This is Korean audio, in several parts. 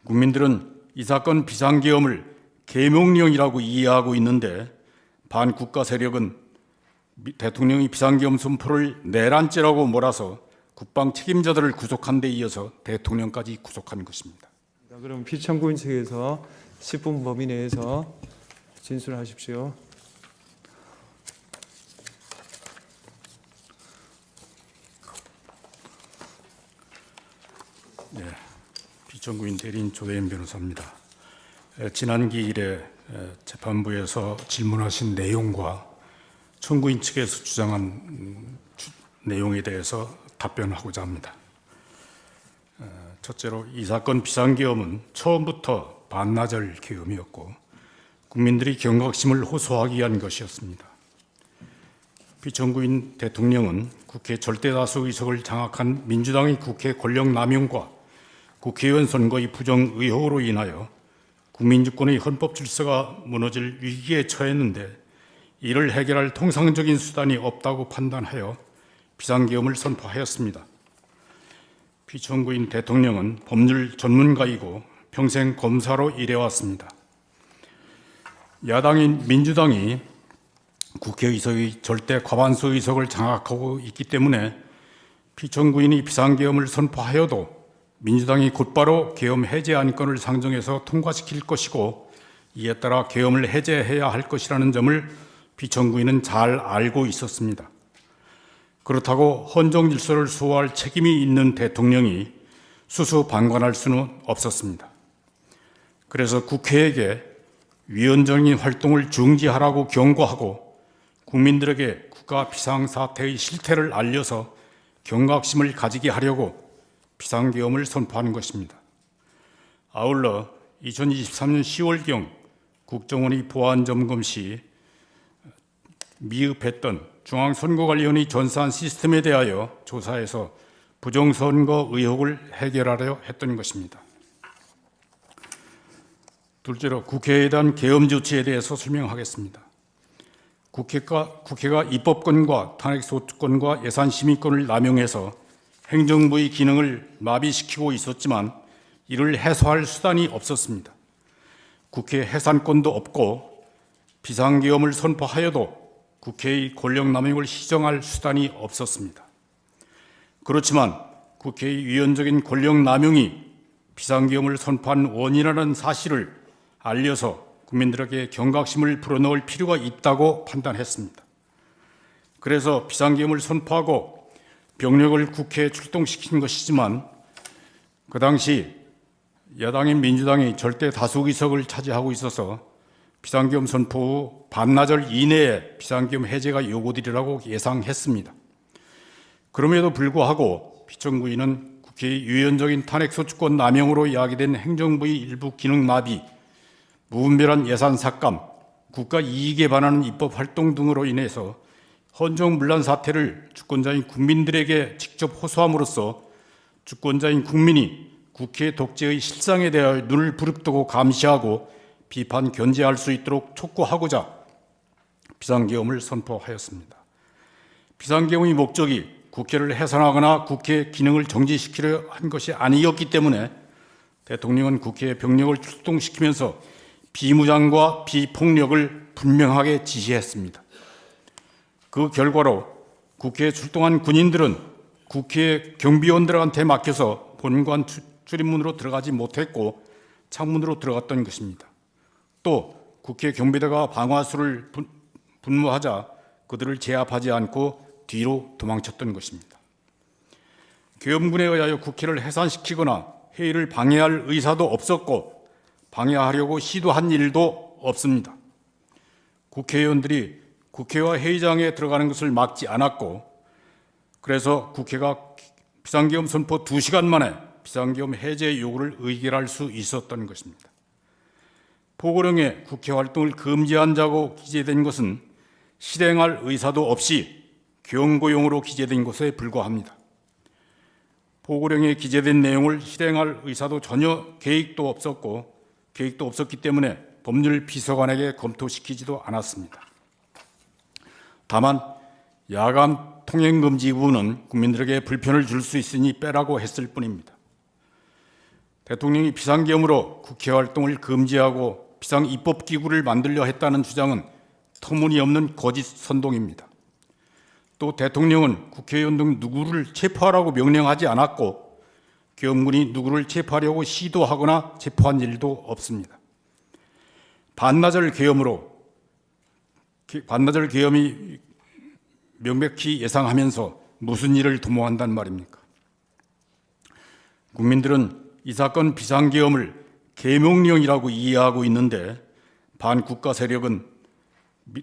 국민들은 이 사건 비상계엄을 계명령이라고 이해하고 있는데 반국가 세력은 대통령이 비상계엄 선포를 내란죄라고 몰아서 국방 책임자들을 구속한 데 이어서 대통령까지 구속한 것입니다. 그럼 피청구인 측에서 10분 범위 내에서 진술하십시오. 네, 피청구인 대리인 조대현 변호사입니다. 지난 기일에 재판부에서 질문하신 내용과 청구인 측에서 주장한 내용에 대해서 답변하고자 합니다. 첫째로 이 사건 비상계엄은 처음부터 반나절 계엄이었고 국민들이 경각심을 호소하기 위한 것이었습니다. 피청구인 대통령은 국회 절대다수 의석을 장악한 민주당의 국회 권력 남용과 국회의원 선거의 부정 의혹으로 인하여 국민주권의 헌법 질서가 무너질 위기에 처했는데 이를 해결할 통상적인 수단이 없다고 판단하여 비상계엄을 선포하였습니다. 피청구인 대통령은 법률 전문가이고 평생 검사로 일해왔습니다. 야당인 민주당이 국회의석의 절대 과반수 의석을 장악하고 있기 때문에 피청구인이 비상계엄을 선포하여도 민주당이 곧바로 계엄 해제 안건을 상정해서 통과시킬 것이고 이에 따라 계엄을 해제해야 할 것이라는 점을 피청구인은 잘 알고 있었습니다. 그렇다고 헌정 질서를 수호할 책임이 있는 대통령이 수수방관할 수는 없었습니다. 그래서 국회에게 위헌적인 활동을 중지하라고 경고하고 국민들에게 국가 비상사태의 실태를 알려서 경각심을 가지게 하려고 비상계엄을 선포하는 것입니다. 아울러 2023년 10월경 국정원의 보안점검 시 미흡했던 중앙선거관리위원회 전산 시스템에 대하여 조사해서 부정선거 의혹을 해결하려 했던 것입니다. 둘째로 국회에 대한 계엄 조치에 대해서 설명하겠습니다. 국회가 입법권과 탄핵소추권과 예산심의권을 남용해서 행정부의 기능을 마비시키고 있었지만 이를 해소할 수단이 없었습니다. 국회 해산권도 없고 비상계엄을 선포하여도 국회의 권력남용을 시정할 수단이 없었습니다. 그렇지만 국회의 위헌적인 권력남용이 비상계엄을 선포한 원인이라는 사실을 알려서 국민들에게 경각심을 불어넣을 필요가 있다고 판단했습니다. 그래서 비상계엄을 선포하고 병력을 국회에 출동시킨 것이지만 그 당시 야당인 민주당이 절대 다수 의석을 차지하고 있어서 비상계엄 선포 후 반나절 이내에 비상계엄 해제가 요구되리라고 예상했습니다. 그럼에도 불구하고 피청구인은 국회의 유연적인 탄핵소추권 남용으로 야기된 행정부의 일부 기능 마비, 무분별한 예산 삭감, 국가 이익에 반하는 입법 활동 등으로 인해서 헌정문란 사태를 주권자인 국민들에게 직접 호소함으로써 주권자인 국민이 국회 독재의 실상에 대하여 눈을 부릅뜨고 감시하고 비판 견제할 수 있도록 촉구하고자 비상계엄을 선포하였습니다. 비상계엄의 목적이 국회를 해산하거나 국회 기능을 정지시키려 한 것이 아니었기 때문에 대통령은 국회에 병력을 출동시키면서 비무장과 비폭력을 분명하게 지시했습니다. 그 결과로 국회에 출동한 군인들은 국회 경비원들한테 맡겨서 본관 출입문으로 들어가지 못했고 창문으로 들어갔던 것입니다. 또 국회 경비대가 방화수를 분무하자 그들을 제압하지 않고 뒤로 도망쳤던 것입니다. 계엄군에 의하여 국회를 해산시키거나 회의를 방해할 의사도 없었고 방해하려고 시도한 일도 없습니다. 국회의원들이 국회와 회의장에 들어가는 것을 막지 않았고 그래서 국회가 비상계엄 선포 2시간 만에 비상계엄 해제 요구를 의결할 수 있었던 것입니다. 포고령에 국회 활동을 금지한다고 기재된 것은 실행할 의사도 없이 경고용으로 기재된 것에 불과합니다. 포고령에 기재된 내용을 실행할 의사도 전혀 계획도 없었기 때문에 법률 비서관에게 검토시키지도 않았습니다. 다만 야간 통행금지 부분은 국민들에게 불편을 줄 수 있으니 빼라고 했을 뿐입니다. 대통령이 비상계엄으로 국회 활동을 금지하고 비상입법기구를 만들려 했다는 주장은 터무니없는 거짓 선동입니다. 또 대통령은 국회의원 등 누구를 체포하라고 명령하지 않았고 계엄군이 누구를 체포하려고 시도하거나 체포한 일도 없습니다. 반나절 계엄이 명백히 예상하면서 무슨 일을 도모한단 말입니까? 국민들은 이 사건 비상계엄을 계명령이라고 이해하고 있는데 반국가 세력은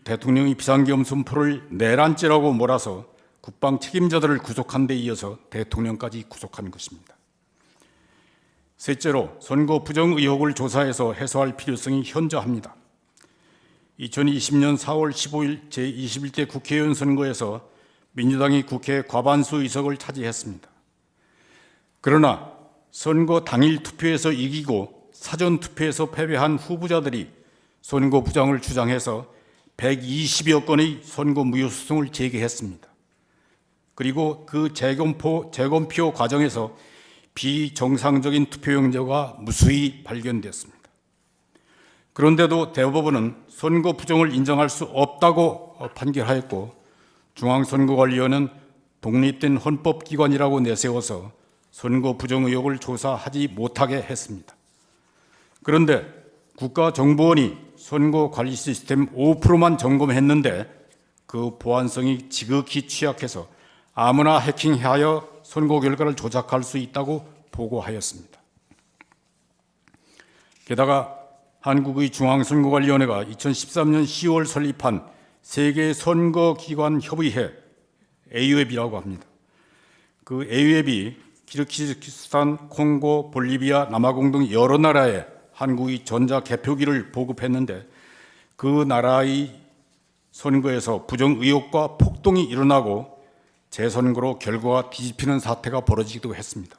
대통령이 비상계엄 선포를 내란죄라고 몰아서 국방 책임자들을 구속한 데 이어서 대통령까지 구속한 것입니다. 셋째로 선거 부정 의혹을 조사해서 해소할 필요성이 현저합니다. 2020년 4월 15일 제21대 국회의원 선거에서 민주당이 국회 과반수 의석을 차지했습니다. 그러나 선거 당일 투표에서 이기고 사전 투표에서 패배한 후보자들이 선거 부정을 주장해서 120여 건의 선거 무효 소송을 제기했습니다. 그리고 그 재검표 과정에서 비정상적인 투표용지가 무수히 발견됐습니다. 그런데도 대법원은 선거 부정을 인정할 수 없다고 판결하였고 중앙선거관리위원회는 독립된 헌법기관이라고 내세워서 선거 부정 의혹을 조사하지 못하게 했습니다. 그런데 국가정보원이 선거관리 시스템 5%만 점검했는데 그 보안성이 지극히 취약해서 아무나 해킹하여 선거 결과를 조작할 수 있다고 보고하였습니다. 게다가 한국의 중앙선거관리위원회가 2013년 10월 설립한 세계 선거기관 협의회 AUEB이라고 합니다. 그 AUEB이 키르기즈스탄, 콩고, 볼리비아, 남아공 등 여러 나라에 한국의 전자개표기를 보급했는데 그 나라의 선거에서 부정 의혹과 폭동이 일어나고 재선거로 결과가 뒤집히는 사태가 벌어지기도 했습니다.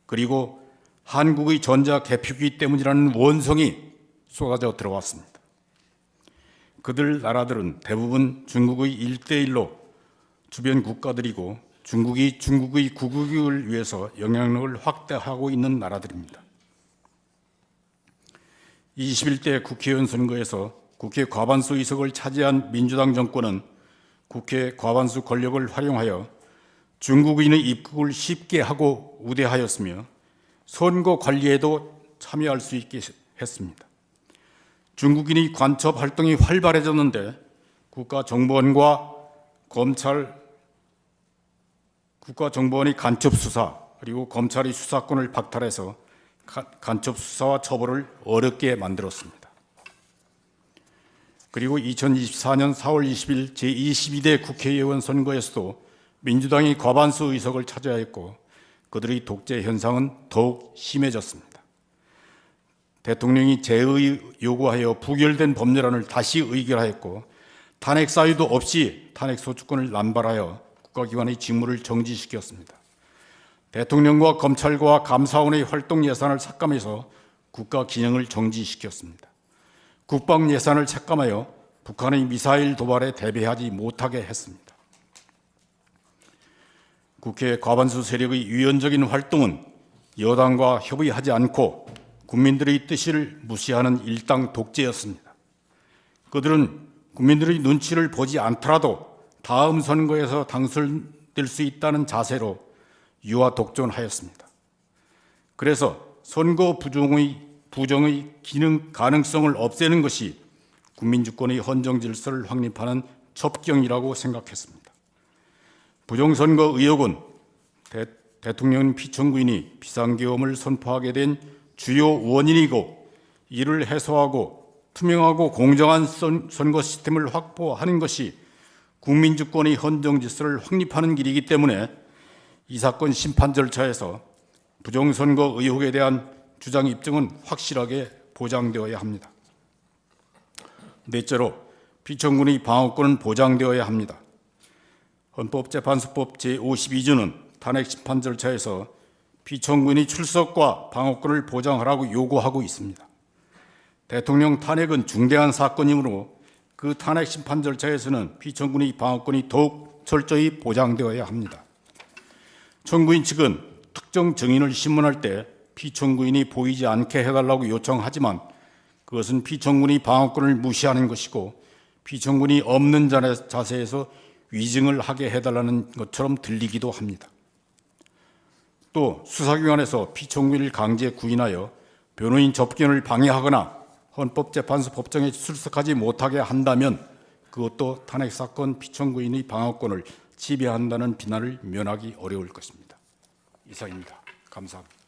그리고 한국의 전자개표기 때문이라는 원성이 쏟아져 들어왔습니다. 그들 나라들은 대부분 중국의 1대1로 주변 국가들이고 중국이 중국의 국익을 위해서 영향력을 확대하고 있는 나라들입니다. 21대 국회의원 선거에서 국회 과반수 의석을 차지한 민주당 정권은 국회 과반수 권력을 활용하여 중국인의 입국을 쉽게 하고 우대하였으며 선거 관리에도 참여할 수 있게 했습니다. 중국인의 간첩 활동이 활발해졌는데 국가정보원과 국가정보원이 간첩 수사 그리고 검찰이 수사권을 박탈해서 간첩 수사와 처벌을 어렵게 만들었습니다. 그리고 2024년 4월 20일 제22대 국회의원 선거에서도 민주당이 과반수 의석을 차지하였고 그들의 독재 현상은 더욱 심해졌습니다. 대통령이 재의 요구하여 부결된 법률안을 다시 의결하였고 탄핵 사유도 없이 탄핵 소추권을 남발하여 국가기관의 직무를 정지시켰습니다. 대통령과 검찰과 감사원의 활동 예산을 삭감해서 국가 기능을 정지시켰습니다. 국방 예산을 삭감하여 북한의 미사일 도발에 대비하지 못하게 했습니다. 국회 과반수 세력의 유연적인 활동은 여당과 협의하지 않고 국민들의 뜻을 무시하는 일당 독재였습니다. 그들은 국민들의 눈치를 보지 않더라도 다음 선거에서 당선될 수 있다는 자세로 유화 독존하였습니다. 그래서 선거 부정의 기능 가능성을 없애는 것이 국민주권의 헌정 질서를 확립하는 첩경이라고 생각했습니다. 부정선거 의혹은 대통령 피청구인이 비상계엄을 선포하게 된 주요 원인이고 이를 해소하고 투명하고 공정한 선거 시스템을 확보하는 것이 국민주권의 헌정 질서를 확립하는 길이기 때문에 이 사건 심판 절차에서 부정선거 의혹에 대한 주장 입증은 확실하게 보장되어야 합니다. 넷째로 피청구인의 방어권은 보장되어야 합니다. 헌법재판소법 제52조는 탄핵 심판 절차에서 피청구인의 출석과 방어권을 보장하라고 요구하고 있습니다. 대통령 탄핵은 중대한 사건이므로 그 탄핵 심판 절차에서는 피청구인의 방어권이 더욱 철저히 보장되어야 합니다. 청구인 측은 특정 증인을 신문할 때 피청구인이 보이지 않게 해달라고 요청하지만 그것은 피청구인이 방어권을 무시하는 것이고 피청구인이 없는 자세에서 위증을 하게 해달라는 것처럼 들리기도 합니다. 또 수사기관에서 피청구인을 강제 구인하여 변호인 접견을 방해하거나 헌법재판소 법정에 출석하지 못하게 한다면 그것도 탄핵사건 피청구인의 방어권을 지배한다는 비난을 면하기 어려울 것입니다. 이상입니다. 감사합니다.